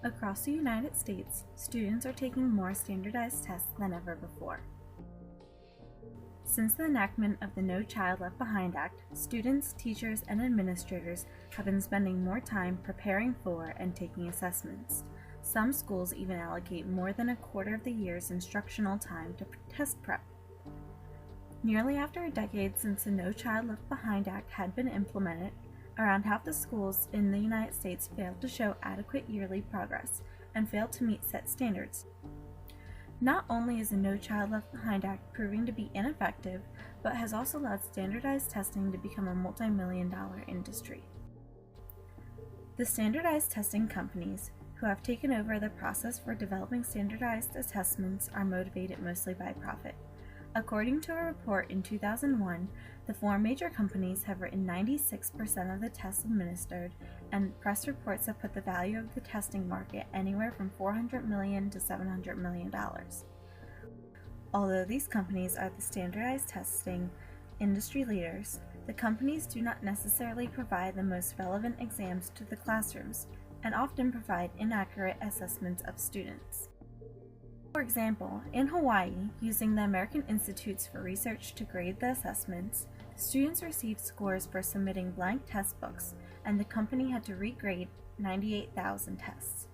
Across the United States, students are taking more standardized tests than ever before. Since the enactment of the No Child Left Behind Act, students, teachers, and administrators have been spending more time preparing for and taking assessments. Some schools even allocate more than a quarter of the year's instructional time to test prep. Nearly after a decade since the No Child Left Behind Act had been implemented, around half the schools in the United States failed to show adequate yearly progress and failed to meet set standards. Not only is the No Child Left Behind Act proving to be ineffective, but has also allowed standardized testing to become a multi-million-dollar industry. The standardized testing companies, who have taken over the process for developing standardized assessments, are motivated mostly by profit. According to a report in 2001, the four major companies have written 96% of the tests administered, and press reports have put the value of the testing market anywhere from $400 million to $700 million. Although these companies are the standardized testing industry leaders, the companies do not necessarily provide the most relevant exams to the classrooms, and often provide inaccurate assessments of students. For example, in Hawaii, using the American Institutes for Research to grade the assessments, students received scores for submitting blank test books, and the company had to regrade 98,000 tests.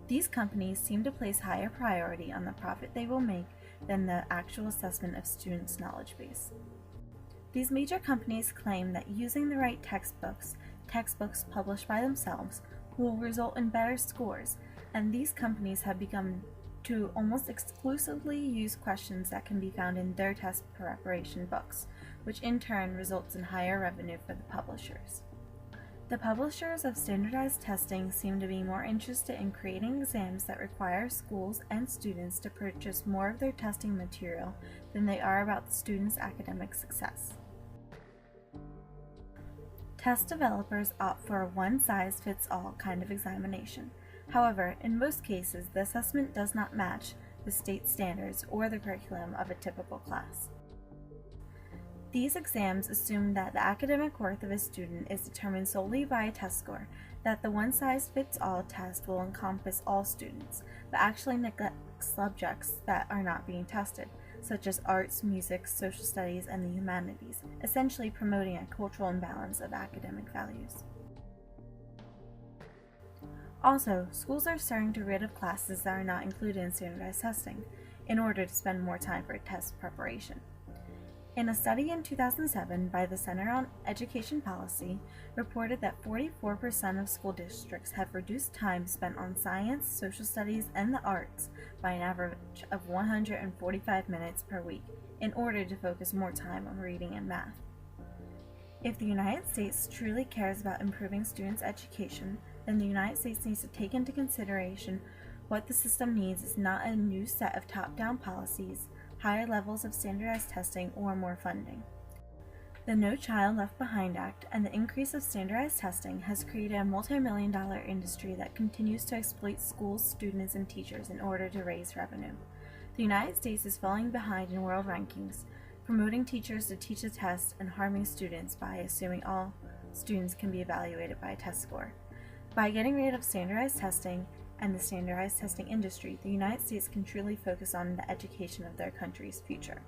These companies seem to place higher priority on the profit they will make than the actual assessment of students' knowledge base. These major companies claim that using the right textbooks published by themselves, will result in better scores, and these companies have begun to almost exclusively use questions that can be found in their test preparation books, which in turn results in higher revenue for the publishers. The publishers of standardized testing seem to be more interested in creating exams that require schools and students to purchase more of their testing material than they are about the students' academic success. Test developers opt for a one-size-fits-all kind of examination. However, in most cases, the assessment does not match the state standards or the curriculum of a typical class. These exams assume that the academic worth of a student is determined solely by a test score, that the one-size-fits-all test will encompass all students, but actually neglects subjects that are not being tested, such as arts, music, social studies, and the humanities, essentially promoting a cultural imbalance of academic values. Also, schools are starting to get rid of classes that are not included in standardized testing, in order to spend more time for test preparation. In a study in 2007 by the Center on Education Policy, reported that 44% of school districts have reduced time spent on science, social studies, and the arts by an average of 145 minutes per week in order to focus more time on reading and math. If the United States truly cares about improving students' education, then the United States needs to take into consideration what the system needs is not a new set of top-down policies, higher levels of standardized testing, or more funding. The No Child Left Behind Act and the increase of standardized testing has created a multi-million-dollar industry that continues to exploit schools, students, and teachers in order to raise revenue. The United States is falling behind in world rankings, promoting teachers to teach a test and harming students by assuming all students can be evaluated by a test score. By getting rid of standardized testing and the standardized testing industry, the United States can truly focus on the education of their country's future.